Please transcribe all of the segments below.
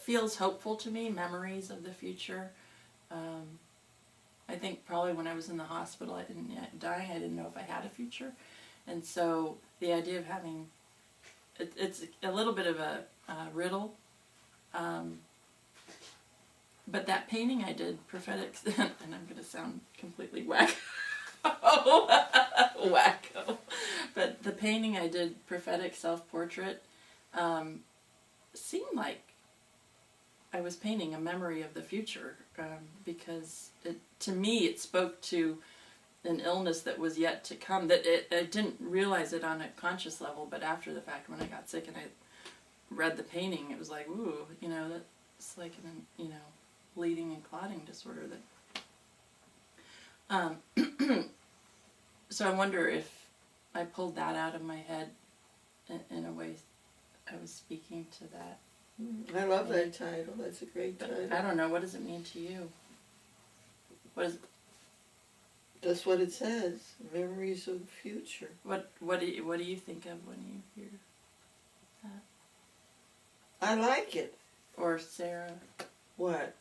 feels hopeful to me, memories of the future. I think probably when I was in the hospital, dying, I didn't know if I had a future. And so the idea of having, it's a little bit of a riddle. But that painting I did, prophetic, and I'm going to sound completely wacko, but the painting I did, prophetic self-portrait, seemed like I was painting a memory of the future, because to me it spoke to an illness that was yet to come, that I didn't realize it on a conscious level, but after the fact, when I got sick and I read the painting, it was like, ooh, that's like an, bleeding and clotting disorder that, so I wonder if I pulled that out of my head in a way I was speaking to that. I love that title. That's a great title. I don't know. What does it mean to you? What is it? That's what it says. Memories of the future. What do you think of when you hear that? I like it. Or Sarah? What?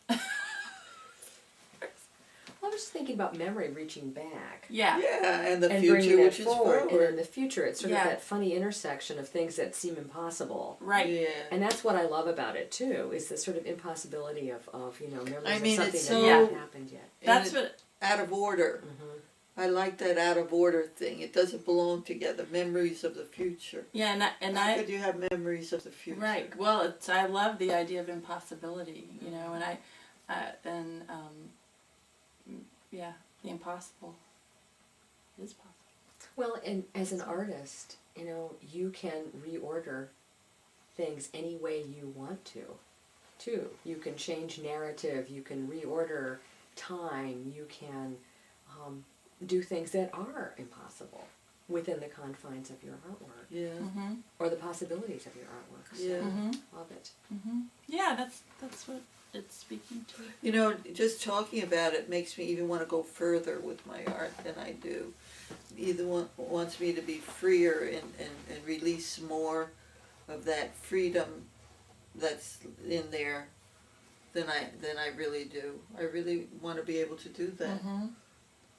I was just thinking about memory reaching back. Yeah. Yeah, and the and future, bringing which it is forward. forward. And in the future, it's sort of that funny intersection of things that seem impossible. Right. Yeah. And that's what I love about it too, is the sort of impossibility of memories I mean, of something it's that so- hasn't happened yet. That's And what. out of order. Mm-hmm. I like that out of order thing. It doesn't belong together. Memories of the future. Yeah, and How I. could you have memories of the future? Right. Well, I love the idea of impossibility. And yeah, the impossible is possible. Well, and as an artist, you can reorder things any way you want to, too. You can change narrative, you can reorder time, you can do things that are impossible within the confines of your artwork. Yeah. Mm-hmm. Or the possibilities of your artwork. So, Yeah. Mm-hmm. love it. Mm-hmm. Yeah, that's what it's speaking to. Just talking about it makes me even want to go further with my art than I do. Either one wants me to be freer and release more of that freedom that's in there than I really do. I really want to be able to do that. Mm-hmm.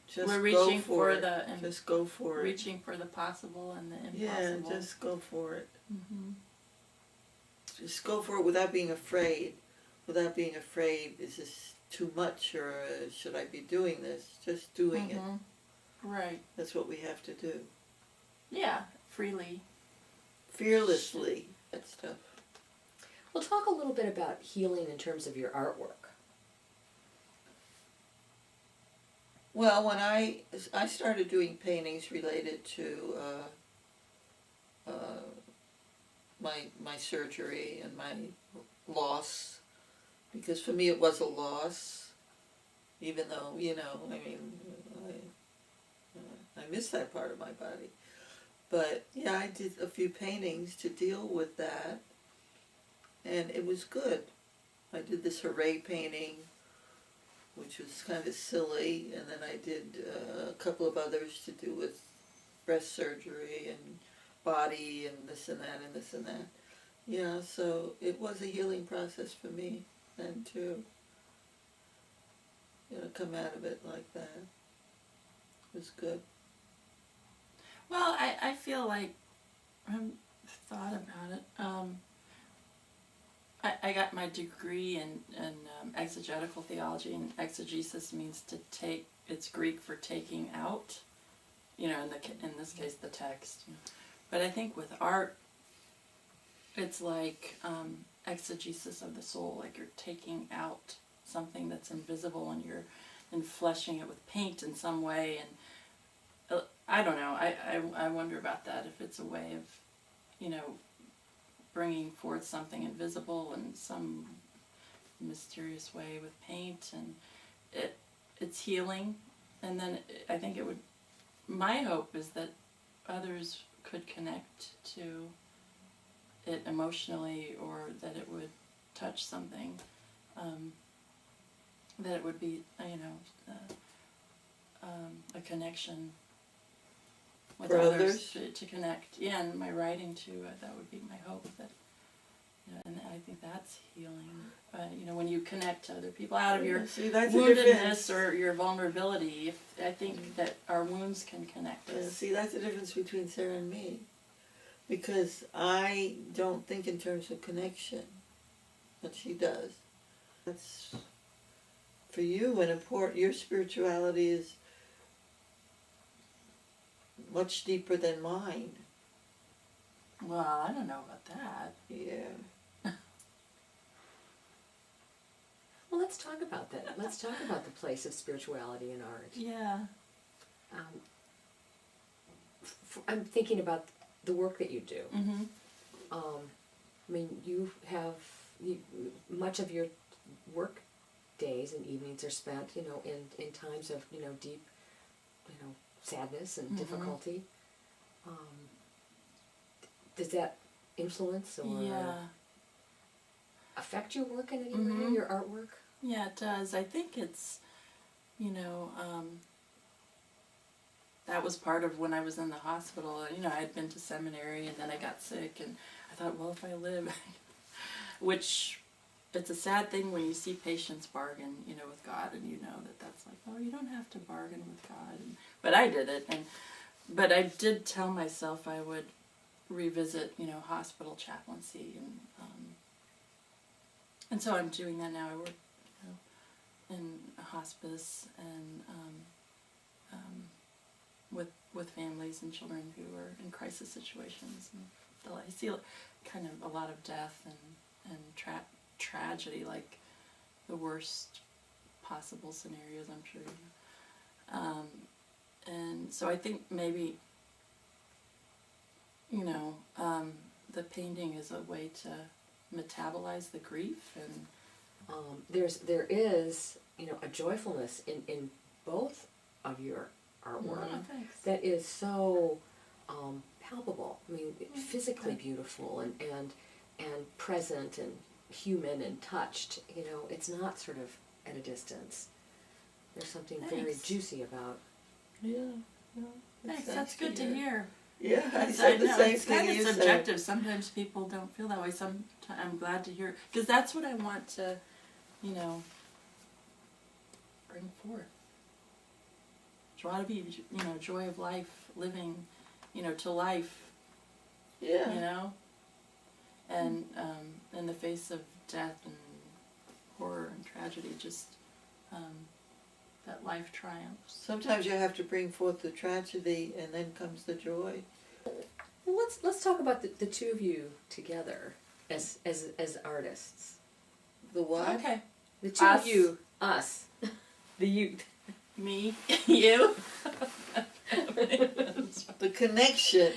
Just We're go reaching for for it. the Just go for it. reaching for the possible and the Yeah, impossible. just go for it. Mm-hmm. Just go for it without being afraid. Without being afraid, is this too much, or should I be doing this? Just doing it. Right. That's what we have to do. Yeah, freely. Fearlessly. That stuff. Well, talk a little bit about healing in terms of your artwork. Well, when I started doing paintings related to my surgery and my loss, because for me it was a loss, even though, I miss that part of my body. But yeah, I did a few paintings to deal with that, and it was good. I did this hooray painting, which was kind of silly, and then I did a couple of others to do with breast surgery and body and this and that and this and that. Yeah, so it was a healing process for me then too. Come out of it like that. It was good. Well, I feel like I've thought about it. I got my degree in exegetical theology, and exegesis means to take. It's Greek for taking out. In this case, the text. But I think with art, it's like exegesis of the soul. Like you're taking out something that's invisible, and you're fleshing it with paint in some way. And I don't know. I wonder about that. If it's a way of, bringing forth something invisible in some mysterious way with paint, and it's healing. And then I think my hope is that others could connect to it emotionally, or that it would touch something, that it would be, a connection with For others others? to connect. Yeah, and my writing too, that would be my hope, that, and I think that's healing. When you connect to other people out of your See, that's woundedness or your vulnerability, I think that our wounds can connect us. See, that's the difference between Sarah and me. Because I don't think in terms of connection, but she does. That's, for you, an important, your spirituality is much deeper than mine. Well, I don't know about that. Yeah. Well, let's talk about that. Let's talk about the place of spirituality in art. Yeah. I'm thinking about the work that you do. Mm-hmm. I mean, much of your work days and evenings are spent, in times of, deep, sadness and difficulty. Does that influence or affect your work in any way, your artwork? Yeah, it does. I think it's, that was part of when I was in the hospital. I had been to seminary and then I got sick and I thought, well, if I live, which it's a sad thing when you see patients bargain, with God, and that's like, oh, you don't have to bargain with God. But I did it, but I did tell myself I would revisit, hospital chaplaincy, and so I'm doing that now. I work, in a hospice and with families and children who are in crisis situations, and I see kind of a lot of death and tragedy, like the worst possible scenarios, I'm sure you know. And so I think maybe the painting is a way to metabolize the grief, and there is a joyfulness in both of your artwork that is so palpable. I mean, physically beautiful and present and human and touched. It's not sort of at a distance. There's something very juicy about. Yeah. Thanks. That's good to hear. Yeah, I said the same it's thing kind of you subjective. said. Sometimes people don't feel that way. I'm glad to hear, because that's what I want to, bring forth. Joy to be, joy of life, living, to life. Yeah. And in the face of death and horror and tragedy, just that life triumphs. Sometimes you have to bring forth the tragedy, and then comes the joy. Well, let's talk about the two of you together as artists. The what? Okay. The two of you, us, the youth. Me, you. The connection.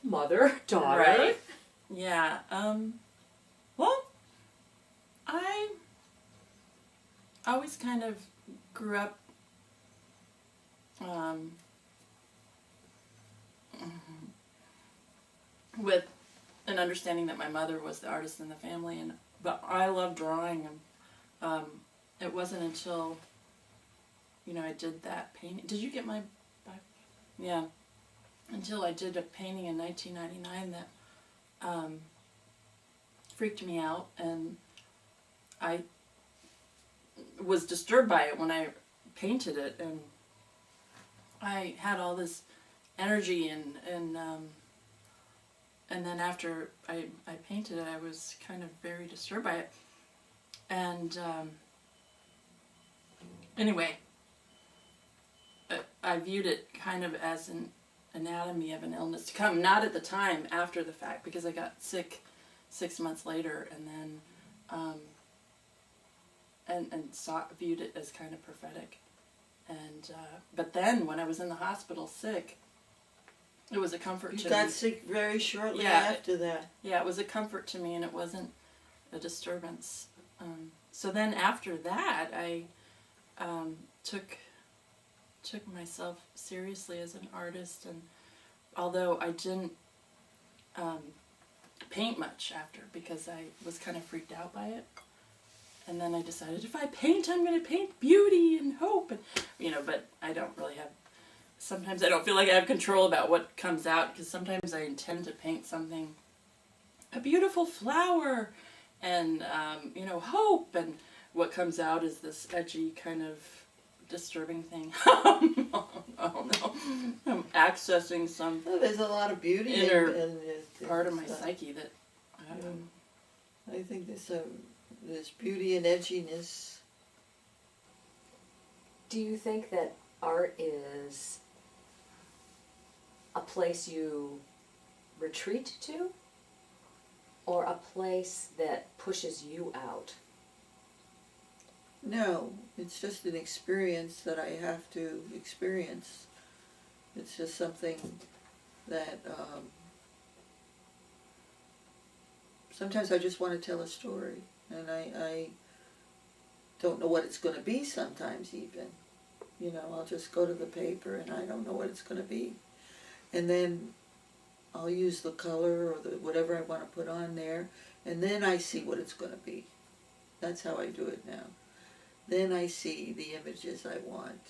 Mother, daughter. Right. Yeah. Well, I always kind of grew up with an understanding that my mother was the artist in the family, but I love drawing, and it wasn't until I did that painting. Did you get my Bible? Yeah. Until I did a painting in 1999 that freaked me out, and I was disturbed by it when I painted it, and I had all this energy, and then after I painted it, I was kind of very disturbed by it, and anyway, I viewed it kind of as an anatomy of an illness to come, not at the time, after the fact, because I got sick 6 months later, and then viewed it as kind of prophetic, and but then when I was in the hospital sick, it was a comfort to me. You got sick very shortly after that. Yeah, it was a comfort to me, and it wasn't a disturbance. So then after that, I took myself seriously as an artist, and although I didn't paint much after, because I was kind of freaked out by it, and then I decided, if I paint, I'm going to paint beauty and hope, and but I don't really have, sometimes I don't feel like I have control about what comes out, because sometimes I intend to paint something a beautiful flower, and hope, and what comes out is this edgy kind of disturbing thing. Oh no, I'm accessing some Well, there's a lot of beauty Inner in part of my psyche that I think there's beauty and edginess. Do you think that art is a place you retreat to, or a place that pushes you out? No, it's just an experience that I have to experience. It's just something that sometimes I just want to tell a story, and I don't know what it's going to be sometimes even. I'll just go to the paper and I don't know what it's going to be. And then I'll use the color or whatever I want to put on there, and then I see what it's going to be. That's how I do it now. Then I see the images I want,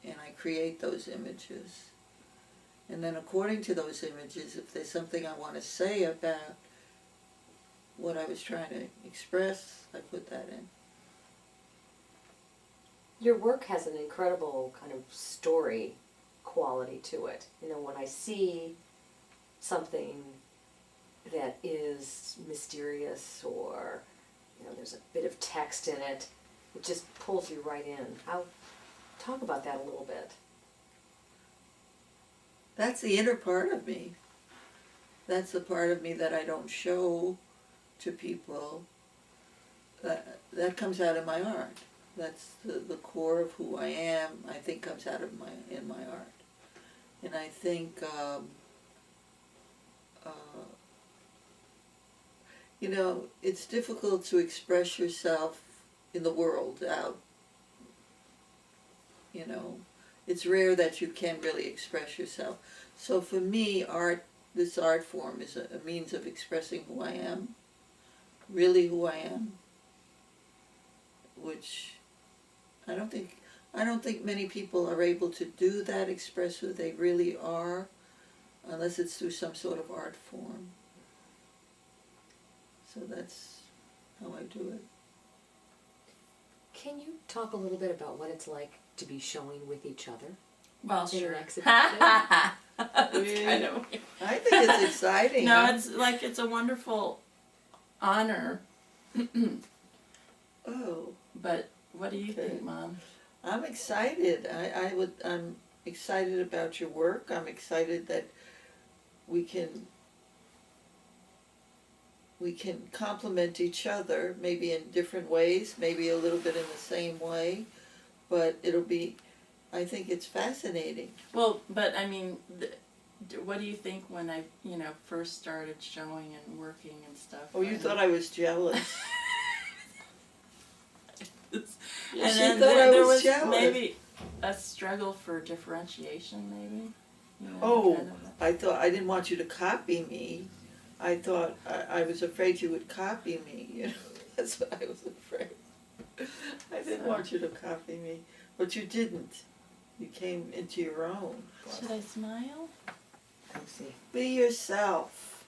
and I create those images. And then according to those images, if there's something I want to say about what I was trying to express, I put that in. Your work has an incredible kind of story quality to it. When I see something that is mysterious, or there's a bit of text in it, it just pulls you right in. I'll talk about that a little bit. That's the inner part of me. That's the part of me that I don't show to people. That comes out in my art. That's the core of who I am, I think, comes out of in my art. And I think, it's difficult to express yourself in the world out. It's rare that you can really express yourself. So for me, this art form is a means of expressing who I am, really who I am, which I don't think many people are able to do that, express who they really are, unless it's through some sort of art form. So that's how I do it. Can you talk a little bit about what it's like to be showing with each other? Well, in sure. an exhibition? That's kind of weird. I think it's exciting. No, it's a wonderful honor. Oh. But what do you Okay. think, Mom? I'm excited. I'm excited about your work. I'm excited that we can complement each other, maybe in different ways, maybe a little bit in the same way, but I think it's fascinating. Well, but I mean, what do you think when I, first started showing and working and stuff? Oh, you thought I was jealous. And She then thought I there was was jealous. maybe a struggle for differentiation, maybe. Oh, kind of I thought I didn't want you to copy me. I thought I was afraid you would copy me. That's what I was afraid. I didn't want you to copy me, but you didn't. You came into your own. Should I smile? Let's see. Be yourself.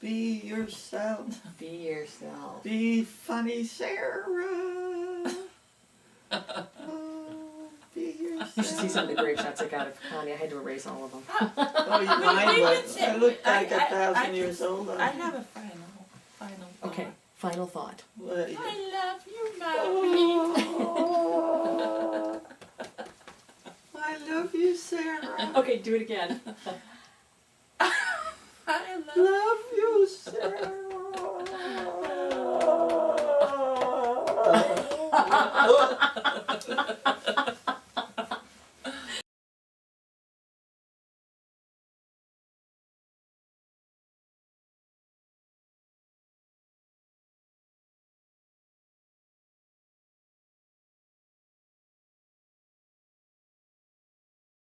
Be yourself. Be yourself. Be funny, Sarah. Be yourself. You should see some of the great shots I got of Connie. I had to erase all of them. Oh, you mind, we but could say- I look like I- 1,000 I- years old. I have a final thought. Okay, final thought. What, you- I love you, Mommy. Oh, I love you, Sarah. Okay, do it again. I love Love you, Sarah.